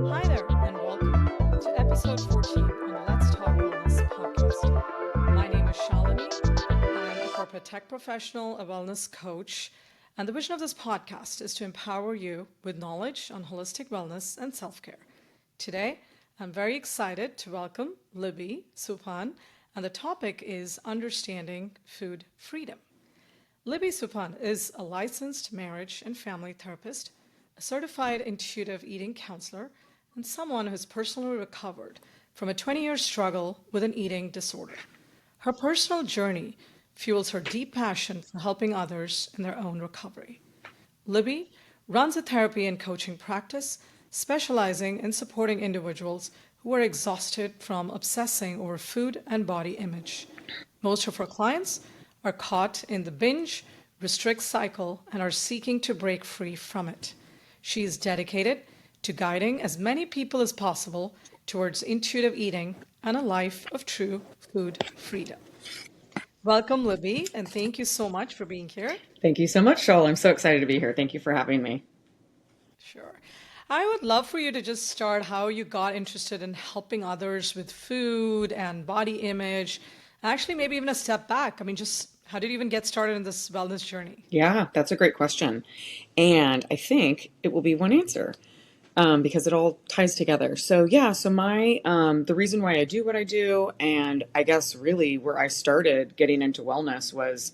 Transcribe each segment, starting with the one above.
Hi there, and welcome to episode 14 on the Let's Talk Wellness podcast. My name is Shalini. I'm a corporate tech professional, a wellness coach, and the vision of this podcast is to empower you with knowledge on holistic wellness and self care. Today, I'm very excited to welcome Libby Supan, and the topic is understanding food freedom. Libby Supan is a licensed marriage and family therapist, a certified intuitive eating counselor, and someone who has personally recovered from a 20-year struggle with an eating disorder. Her personal journey fuels her deep passion for helping others in their own recovery. Libby runs a therapy and coaching practice specializing in supporting individuals who are exhausted from obsessing over food and body image. Most of her clients are caught in the binge, restrict cycle and are seeking to break free from it. She is dedicated to guiding as many people as possible towards intuitive eating and a life of true food freedom. Welcome, Libby, and thank you so much for being here. Thank you so much, Joel. I'm so excited to be here. Thank you for having me. Sure. I would love for you to just start how you got interested in helping others with food and body image. Actually, maybe even a step back. I mean, just how did you even get started in this wellness journey? Yeah, that's a great question. And I think it will be one answer because it all ties together. So my the reason why I do what I do, and I guess really where I started getting into wellness was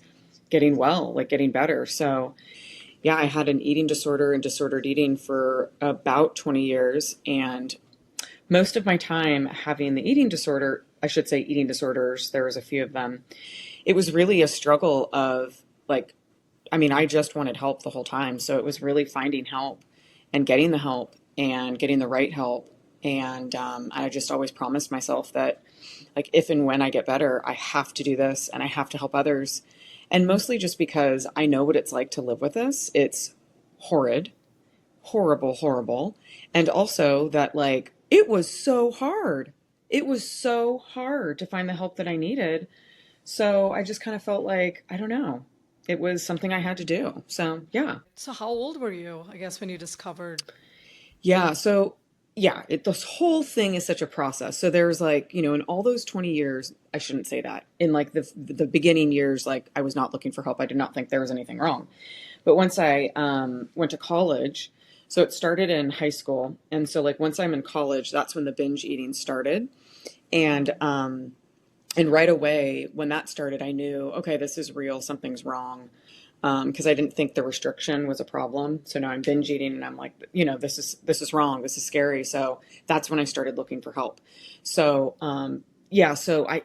getting well, like getting better. So yeah, I had an eating disorder and disordered eating for about 20 years. And most of my time having the eating disorder, I should say eating disorders, there was a few of them. It was really a struggle of like, I mean, I just wanted help the whole time. So it was really finding help and getting the help and getting the right help. And I just always promised myself that, like, if and when I get better, I have to do this and I have to help others. And mostly just because I know what it's like to live with this. It's horrid, horrible, horrible. And also that, like, it was so hard. It was so hard to find the help that I needed. So I just kind of felt like, I don't know, it was something I had to do. So yeah. So, how old were you, I guess, when you discovered? Yeah. So yeah, this whole thing is such a process. So there's like, in all those 20 years, I shouldn't say that. In like the beginning years, like I was not looking for help. I did not think there was anything wrong. But once I went to college, so it started in high school. And so like once I'm in college, that's when the binge eating started. And right away when that started, I knew, okay, this is real. Something's wrong. Because I didn't think the restriction was a problem. So now I'm binge eating and I'm like, this is wrong. This is scary. So that's when I started looking for help. So yeah, so I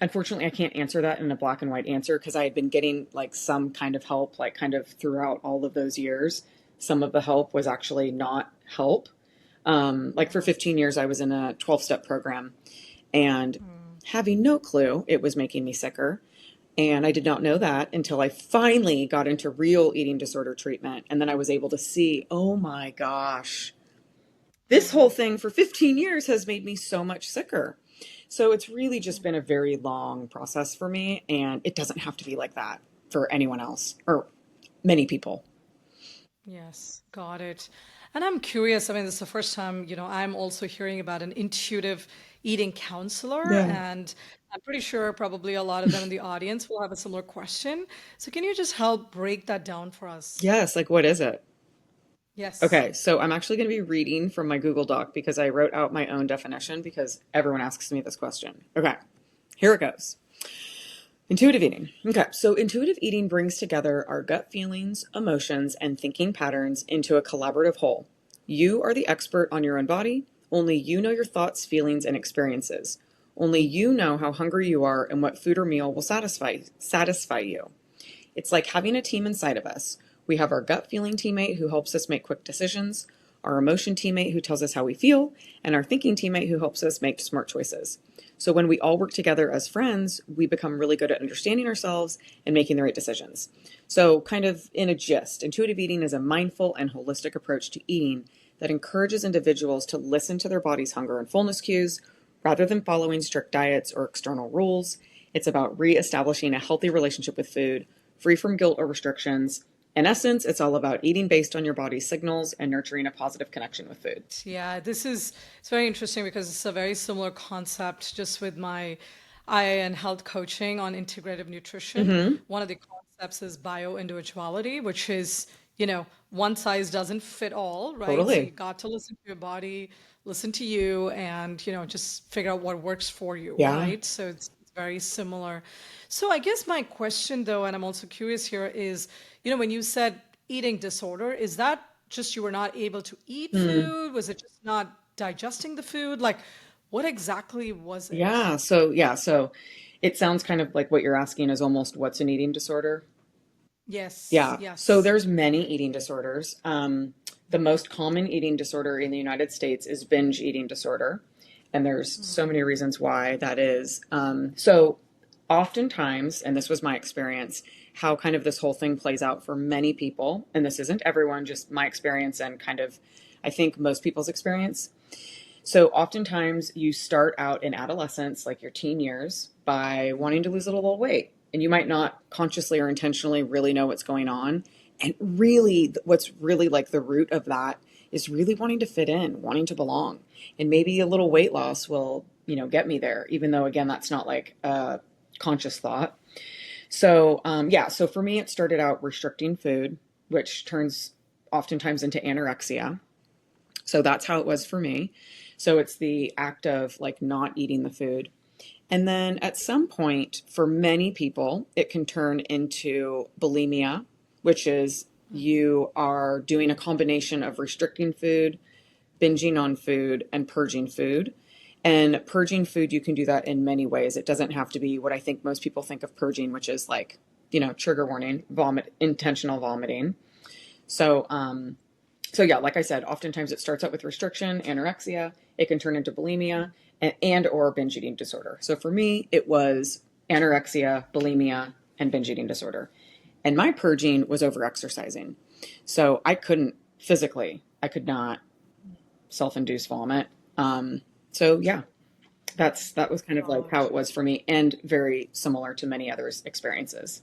unfortunately I can't answer that in a black and white answer because I had been getting like some kind of help, like kind of throughout all of those years. Some of the help was actually not help. Like for 15 years, I was in a 12-step program and having no clue it was making me sicker. And I did not know that until I finally got into real eating disorder treatment. And then I was able to see, oh my gosh, this whole thing for 15 years has made me so much sicker. So it's really just been a very long process for me. And it doesn't have to be like that for anyone else or many people. Yes, got it. And I'm curious, I mean, this is the first time, I'm also hearing about an intuitive eating counselor, Yeah. and I'm pretty sure probably a lot of them in the audience will have a similar question. So can you just help break that down for us? Yes. Like, what is it? Yes. Okay. So I'm actually going to be reading from my Google Doc because I wrote out my own definition because everyone asks me this question. Okay. Here it goes. Intuitive eating. Okay, so intuitive eating brings together our gut feelings, emotions, and thinking patterns into a collaborative whole. You are the expert on your own body. Only you know your thoughts, feelings, and experiences. Only you know how hungry you are and what food or meal will satisfy you. It's like having a team inside of us. We have our gut feeling teammate who helps us make quick decisions, our emotion teammate who tells us how we feel, and our thinking teammate who helps us make smart choices. So when we all work together as friends, we become really good at understanding ourselves and making the right decisions. So kind of in a gist, intuitive eating is a mindful and holistic approach to eating that encourages individuals to listen to their body's hunger and fullness cues rather than following strict diets or external rules. It's about reestablishing a healthy relationship with food, free from guilt or restrictions, In essence, it's all about eating based on your body's signals and nurturing a positive connection with food. Yeah, it's very interesting because it's a very similar concept just with my IA and health coaching on integrative nutrition. Mm-hmm. One of the concepts is bio-individuality, which is, you know, one size doesn't fit all, right? So you Totally. got to listen to your body, listen to you, and, just figure out what works for you, Yeah. right? So it's very similar. So I guess my question though, and I'm also curious here, is, when you said eating disorder, is that just you were not able to eat Mm. food? Was it just not digesting the food? Like, what exactly was it? So it sounds kind of like what you're asking is almost what's an eating disorder. Yes, Yeah. So yes. there's many eating disorders. The most common eating disorder in the United States is binge eating disorder. And there's so many reasons why that is. So oftentimes, and this was my experience, how kind of this whole thing plays out for many people, and this isn't everyone, just my experience and kind of, I think, most people's experience. So oftentimes you start out in adolescence, like your teen years, by wanting to lose a little weight. And you might not consciously or intentionally really know what's going on. And really, what's really like the root of that is really wanting to fit in, wanting to belong. And maybe a little weight loss will, get me there, even though, again, that's not like a conscious thought. So, so for me, it started out restricting food, which turns oftentimes into anorexia. So that's how it was for me. So it's the act of like not eating the food. And then at some point, for many people, it can turn into bulimia, which is you are doing a combination of restricting food, binging on food, and purging food. And purging food, you can do that in many ways. It doesn't have to be what I think most people think of purging, which is like, trigger warning, vomit, intentional vomiting. So, so yeah, like I said, oftentimes it starts out with restriction, anorexia. It can turn into bulimia and or binge eating disorder. So for me, it was anorexia, bulimia, and binge eating disorder. And my purging was over exercising. So I couldn't physically, I could not self-induce vomit. So yeah, that was kind of like how it was for me, and very similar to many others' experiences.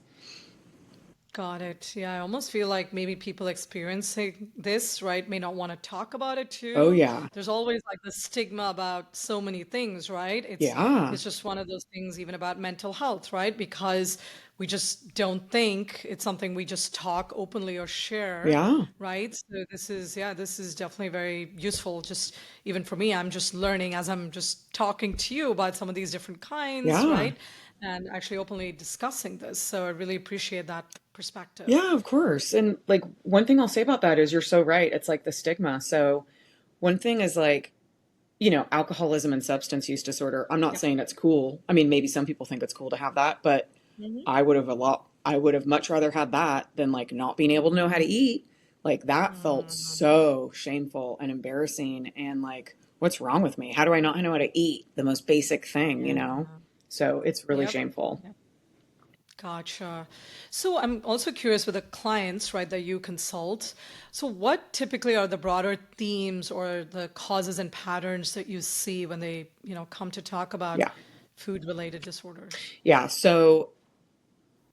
Got it. Yeah, I almost feel like maybe people experiencing this, right, may not want to talk about it Oh too. yeah. There's always like the stigma about so many things, right? Yeah. It's just one of those things even about mental health, right? Because we just don't think it's something we just talk openly or share, Yeah. right? So this is definitely very useful. Just even for me, I'm just learning as I'm just talking to you about some of these different kinds, Yeah. right? And actually openly discussing this. So I really appreciate that perspective. Yeah, of course. And like one thing I'll say about that is you're so right. It's like the stigma. So one thing is like, alcoholism and substance use disorder. I'm not Yep. saying it's cool. I mean, maybe some people think it's cool to have that, but Hmm. I would have much rather had that than like not being able to know how to eat. Like that felt so shameful and embarrassing and like, what's wrong with me? How do I not know how to eat? The most basic thing, you Yeah. know? So it's really Yep. shameful. Yep. Gotcha. So I'm also curious with the clients, right, that you consult. So what typically are the broader themes or the causes and patterns that you see when they, come to talk about Yeah. food-related disorders? Yeah. So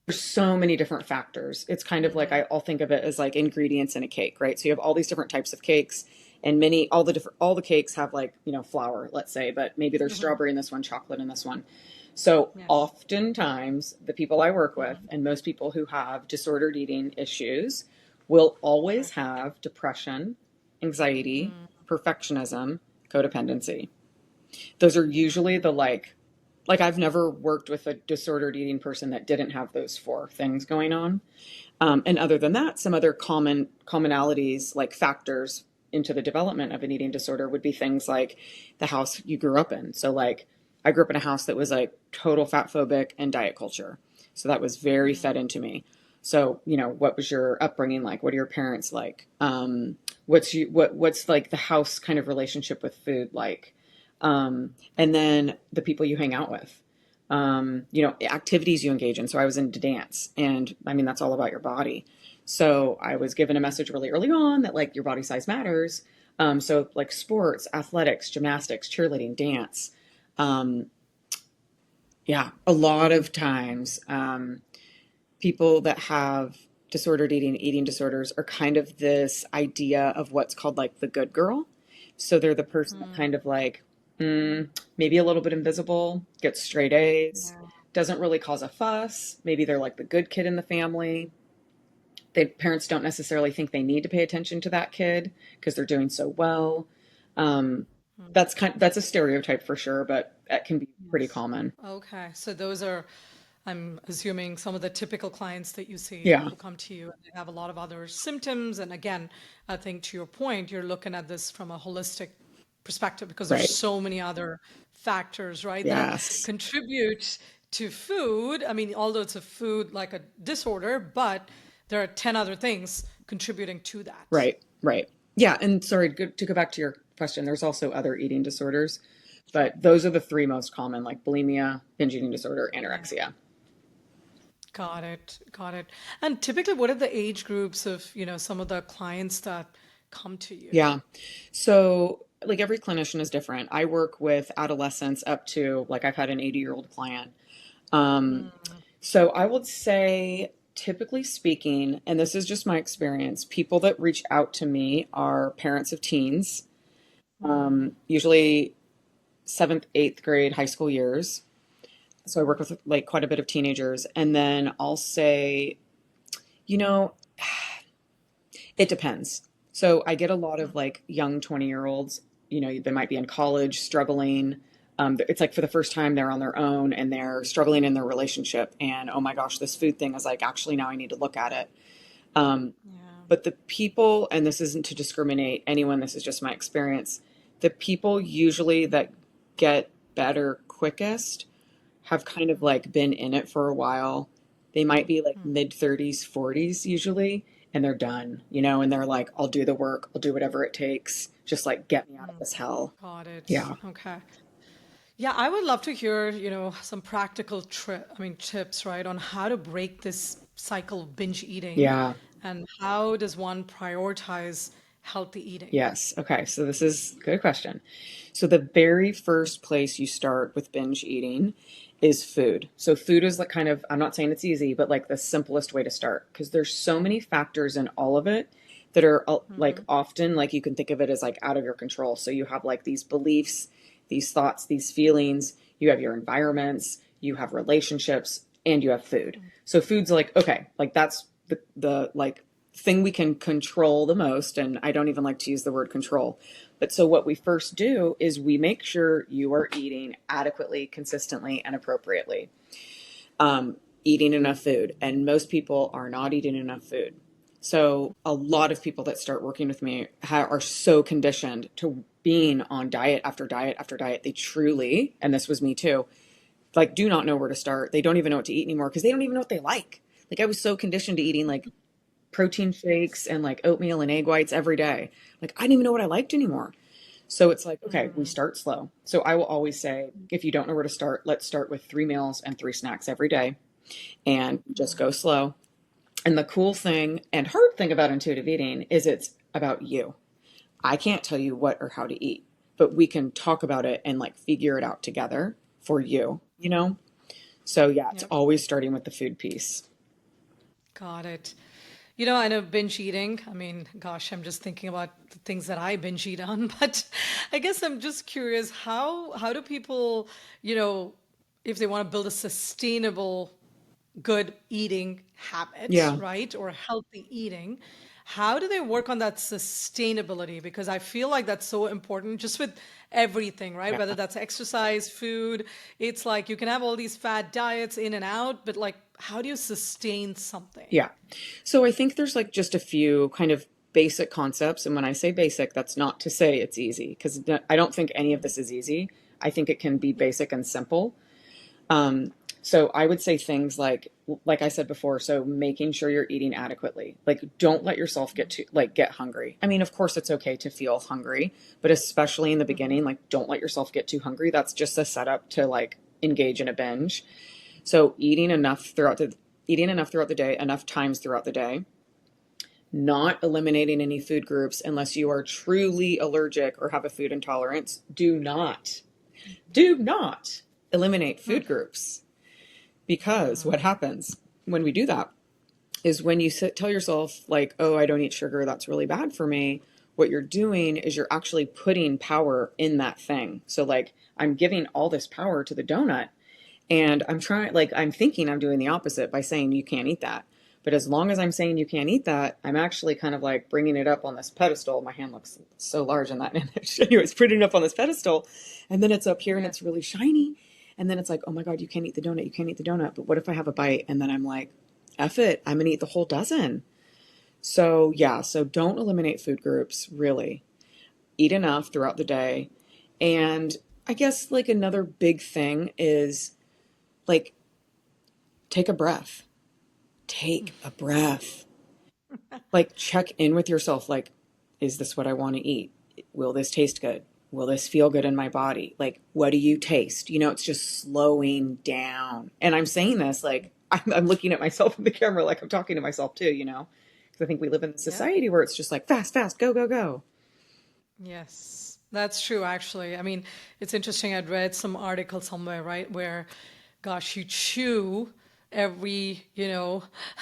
there's so many different factors. It's kind of like Hmm. I'll think of it as like ingredients in a cake, right? So you have all these different types of cakes, and all the cakes have like flour, let's say, but maybe there's Hmm. strawberry in this one, chocolate in this one. So Yes. oftentimes the people I work with, Hmm. and most people who have disordered eating issues, will always Okay. have depression, anxiety, Mm. perfectionism, codependency. Those are usually the like I've never worked with a disordered eating person that didn't have those four things going on. And other than that, some other commonalities, like factors into the development of an eating disorder, would be things like the house you grew up in. So like I grew up in a house that was like total fat phobic and diet culture. So that was very fed into me. So, what was your upbringing like? What are your parents like? What's like the house kind of relationship with food like? And then the people you hang out with, activities you engage in. So I was into dance, and I mean, that's all about your body. So I was given a message really early on that like your body size matters. So like sports, athletics, gymnastics, cheerleading, dance. Um, yeah, a lot of times, people that have disordered eating, eating disorders are kind of this idea of what's called like the good girl. So they're the person that kind of like, maybe a little bit invisible, gets straight A's, Yeah. doesn't really cause a fuss. Maybe they're like the good kid in the family. Parents don't necessarily think they need to pay attention to that kid because they're doing so well. Um, that's a stereotype for sure, but that can be pretty Yes. common. Okay. So those are, I'm assuming, some of the typical clients that you see Yeah, who come to you and they have a lot of other symptoms. And again, I think to your point, you're looking at this from a holistic perspective because there's right. so many other factors, right, that Yes, contribute to food. I mean, although it's a food like a disorder, but there are 10 other things contributing to that. right, right. Yeah, and sorry, to go back to your question, there's also other eating disorders, but those are the three most common, like bulimia, binge eating disorder, Yeah. anorexia. Got it. Got it. And typically, what are the age groups of, some of the clients that come to you? Yeah. So, like every clinician is different. I work with adolescents up to like I've had an 80-year-old client. Um, so I would say, typically speaking, and this is just my experience, people that reach out to me are parents of teens, usually seventh, eighth grade, high school years. So I work with like quite a bit of teenagers. And then I'll say, you know, it depends. So I get a lot of like young 20-year-olds, they might be in college struggling. It's like for the first time they're on their own and they're struggling in their relationship. And oh my gosh, this food thing is like, actually, now I need to look at it. Um, Yeah. but the people, and this isn't to discriminate anyone, this is just my experience. The people usually that get better quickest have kind of like been in it for a while. They might be like mid 30s, 40s usually, and they're done, and they're like, I'll do the work, I'll do whatever it takes, just like get me out of this hell. Got it. Yeah. Okay. Yeah, I would love to hear, some practical tips, right, on how to break this cycle of binge eating Yeah. and how does one prioritize healthy eating? Yes. Okay. So this is a good question. So the very first place you start with binge eating is food. So food is like kind of, I'm not saying it's easy, but like the simplest way to start because there's so many factors in all of it that are like often like you can think of it as like out of your control. So you have like these beliefs, these thoughts, these feelings, you have your environments, you have relationships, and you have food. So food's like, okay, like that's the like thing we can control the most. And I don't even like to use the word control. But so what we first do is we make sure you are eating adequately, consistently, and appropriately. Eating enough food. And most people are not eating enough food. So a lot of people that start working with me are so conditioned to being on diet after diet after diet. They truly, and this was me too, like do not know where to start. They don't even know what to eat anymore because they don't even know what they like. Like I was so conditioned to eating like protein shakes and like oatmeal and egg whites every day. Like I didn't even know what I liked anymore. So it's like, okay, we start slow. So I will always say, if you don't know where to start, let's start with 3 meals and 3 snacks every day and just go slow. And the cool thing and hard thing about intuitive eating is it's about you. I can't tell you what or how to eat, but we can talk about it and like figure it out together for you. So yeah, it's Yep. always starting with the food piece. Got it. I know binge eating. I mean, gosh, I'm just thinking about the things that I binge eat on, but I guess I'm just curious how do people, if they want to build a sustainable good eating habit, Yeah. right? Or healthy eating, how do they work on that sustainability? Because I feel like that's so important just with everything, right? Yeah. Whether that's exercise, food, it's like you can have all these fad diets in and out, but like, how do you sustain something? Yeah. So I think there's like just a few kind of basic concepts. And when I say basic, that's not to say it's easy because I don't think any of this is easy. I think it can be basic and simple. So I would say things like I said before, so making sure you're eating adequately. Like don't let yourself get hungry. I mean, of course it's okay to feel hungry, but especially in the beginning, like don't let yourself get too hungry. That's just a setup to like engage in a binge. So eating enough throughout the day, enough times throughout the day, not eliminating any food groups unless you are truly allergic or have a food intolerance. Do not eliminate food groups because what happens when we do that? is when you tell yourself, like, oh, I don't eat sugar, that's really bad for me. What you're doing is you're actually putting power in that thing. So, like, I'm giving all this power to the donut, and I'm trying, like, I'm thinking I'm doing the opposite by saying you can't eat that. But as long as I'm saying you can't eat that, I'm actually kind of like bringing it up on this pedestal. My hand looks so large in that image. Anyways, putting it up on this pedestal, and then it's up here and Yeah. it's really shiny. And then it's like, oh my God, you can't eat the donut. You can't eat the donut. But what if I have a bite? And then I'm like, F it, I'm going to eat the whole dozen. So, yeah, so don't eliminate food groups, really. Eat enough throughout the day. And I guess like another big thing is like take a breath. Take a breath. Like check in with yourself. Like, is this what I want to eat? Will this taste good? Will this feel good in my body? Like, what do you taste? It's just slowing down. And I'm saying this like I'm looking at myself in the camera like I'm talking to myself too, because I think we live in a Yeah. society where it's just like fast, fast, go, go, go. Yes, that's true, actually. I mean, it's interesting. I'd read some article somewhere, right, where, gosh, you chew every,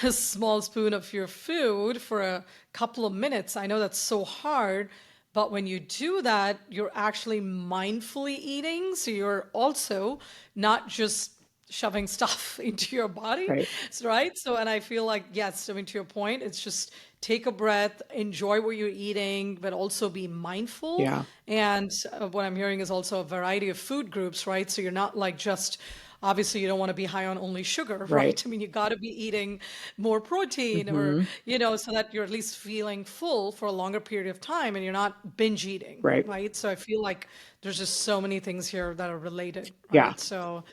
a small spoon of your food for a couple of minutes. I know that's so hard, but when you do that, you're actually mindfully eating. So you're also not just shoving stuff into your body, Right. right? So, and I feel like, yes, I mean, to your point, it's just take a breath, enjoy what you're eating, but also be mindful. Yeah. And what I'm hearing is also a variety of food groups, right? So you're not like just, obviously, you don't want to be high on only sugar, Right. right? I mean, you got to be eating more protein or, Hmm. so that you're at least feeling full for a longer period of time and you're not binge eating, Right. right? So I feel like there's just so many things here that are related, Yeah. right? So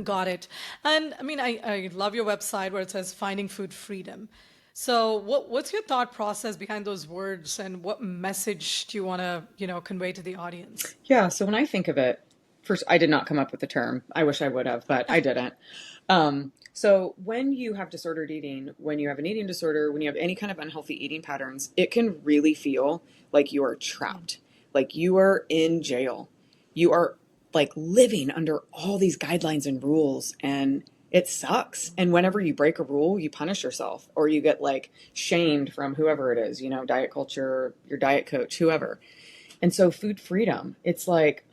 got it. And I mean, I love your website where it says finding food freedom. So what's your thought process behind those words and what message do you want to, convey to the audience? Yeah. So when I think of it, first, I did not come up with the term. I wish I would have, but I didn't. So when you have disordered eating, when you have an eating disorder, when you have any kind of unhealthy eating patterns, it can really feel like you are trapped, like you are in jail. You are like living under all these guidelines and rules, and it sucks. And whenever you break a rule, you punish yourself or you get like shamed from whoever it is, diet culture, your diet coach, whoever. And so food freedom, it's like,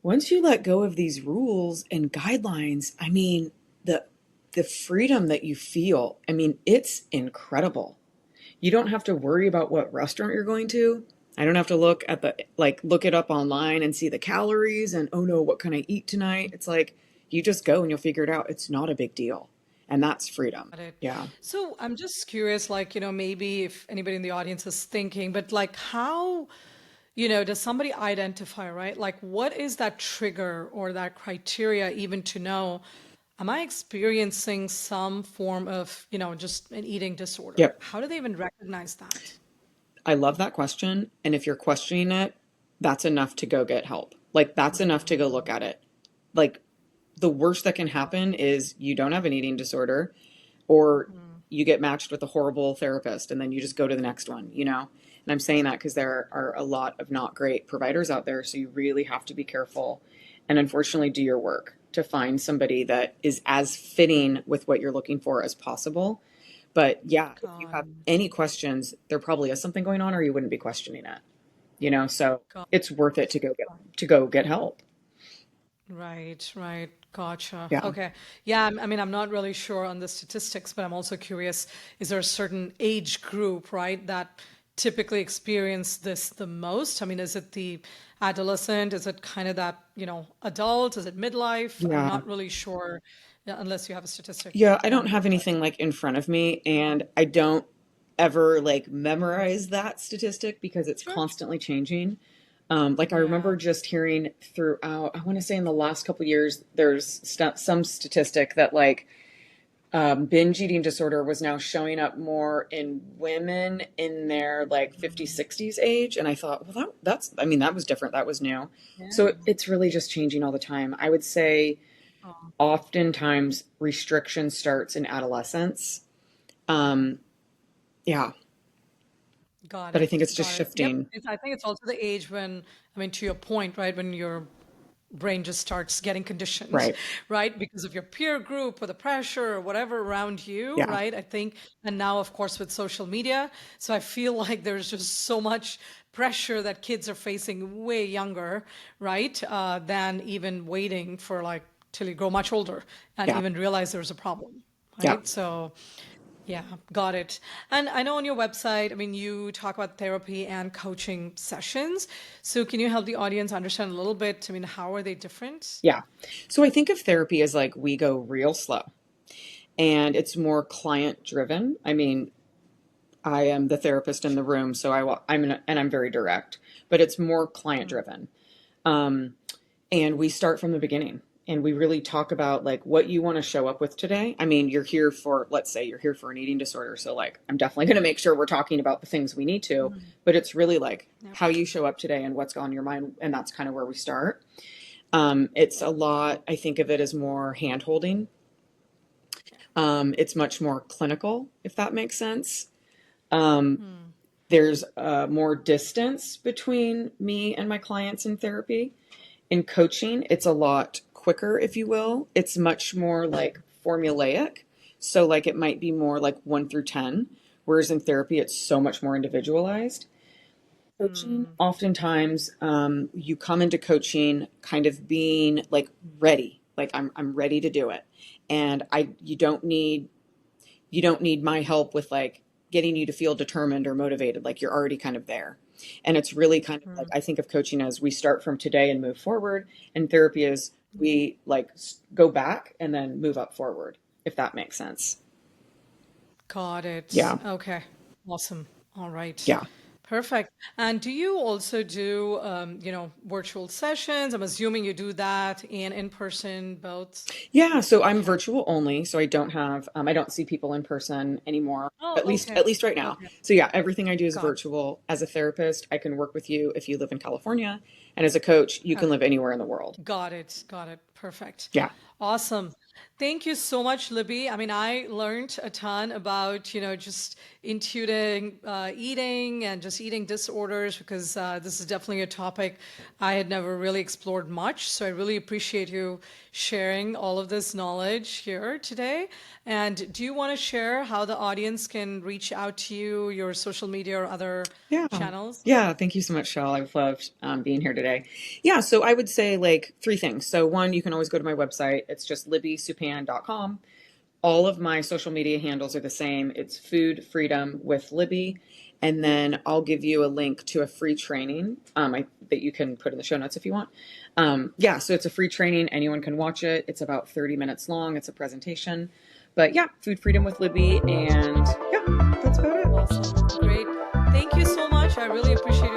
once you let go of these rules and guidelines, I mean, the the freedom that you feel, I mean, it's incredible. You don't have to worry about what restaurant you're going to. I don't have to look it up online and see the calories and oh no, what can I eat tonight? It's like you just go and you'll figure it out. It's not a big deal. And that's freedom. Got it. Yeah. So I'm just curious, like, maybe if anybody in the audience is thinking, but like how, does somebody identify, right? Like what is that trigger or that criteria even to know, am I experiencing some form of, just an eating disorder? Yep. How do they even recognize that? I love that question. And if you're questioning it, that's enough to go get help. Like, that's enough to go look at it. Like, the worst that can happen is you don't have an eating disorder or you get matched with a horrible therapist and then you just go to the next one. And I'm saying that because there are a lot of not great providers out there. So you really have to be careful and unfortunately do your work to find somebody that is as fitting with what you're looking for as possible. But yeah, if you Got have it. any questions, there probably is something going on or you wouldn't be questioning it. So Got it's worth it to go get help. Right, right. Gotcha. Yeah. Okay. Yeah, I mean, I'm not really sure on the statistics, but I'm also curious, is there a certain age group, right, that typically experience this the most? I mean, is it the adolescent? Is it kind of that, adult? Is it midlife? I'm Yeah. not really sure, yeah, unless you have a statistic Yeah, I don't on have it, but anything like in front of me, and I don't ever like memorize that statistic because it's sure. constantly changing. Like I Yeah. remember just hearing throughout, I want to say in the last couple years, there's some statistic that like binge eating disorder was now showing up more in women in their like 50s, 60s age. And I thought, well, I mean, that was different. That was new. So Yeah. it's really just changing all the time. I would say Oh, oftentimes restriction starts in adolescence. Um, yeah, got but I it. think it's just Got it. Yep. shifting. I think it's also the age when, I mean, to your point, right, when you're brain just starts getting conditioned, Right. right? Because of your peer group or the pressure or whatever around you, Yeah. right? I think, and now, of course, with social media. So I feel like there's just so much pressure that kids are facing way younger, right? Than even waiting for like till you grow much older and Yeah. even realize there's a problem, Yeah. right? So yeah, got it. And I know on your website, I mean, you talk about therapy and coaching sessions. So can you help the audience understand a little bit? I mean, how are they different? Yeah. So I think of therapy as like we go real slow and it's more client driven. I mean, I am the therapist in the room, so and I'm very direct, but it's more client driven. Um, and we start from the beginning and we really talk about like what you want to show up with today. I mean, you're here for, let's say you're here for an eating disorder. So like, I'm definitely going to make sure we're talking about the things we need to, but it's really like Yep. how you show up today and what's on your mind. And that's kind of where we start. It's a lot, I think of it as more hand holding. It's much more clinical, if that makes sense. There's more distance between me and my clients in therapy. In coaching, it's a lot quicker, if you will. It's much more like formulaic. So, like, it might be more like 1 through 10, whereas in therapy, it's so much more individualized. Coaching, oftentimes, you come into coaching kind of being like ready, like I'm ready to do it, and you don't need my help with like getting you to feel determined or motivated. Like you're already kind of there. And it's really kind of like, I think of coaching as we start from today and move forward. And therapy is we like go back and then move up forward, if that makes sense. Got it. Yeah. Okay. Awesome. All right. Yeah. Perfect. And do you also do, virtual sessions? I'm assuming you do that and in person, both. Yeah. So I'm virtual only. So I don't see people in person anymore, Oh, okay. at least right now. Okay. So yeah, everything I do is Got virtual. As a therapist, I can work with you if you live in California. And as a coach, you can live anywhere in the world. Got it. Got it. Perfect. Yeah. Awesome. Thank you so much, Libby. I mean, I learned a ton about, just intuiting eating and just eating disorders because this is definitely a topic I had never really explored much. So I really appreciate you sharing all of this knowledge here today. And do you want to share how the audience can reach out to you, your social media or other Yeah. channels? Yeah. Thank you so much, Shal. I've loved being here today. Yeah. So I would say like 3 things. So one, you can always go to my website. It's just libbysupan.com. All of my social media handles are the same. It's Food Freedom with Libby. And then I'll give you a link to a free training that you can put in the show notes if you want. Yeah, so it's a free training. Anyone can watch it. It's about 30 minutes long. It's a presentation. But yeah, Food Freedom with Libby. And yeah, that's about it. Awesome. Great. Thank you so much. I really appreciate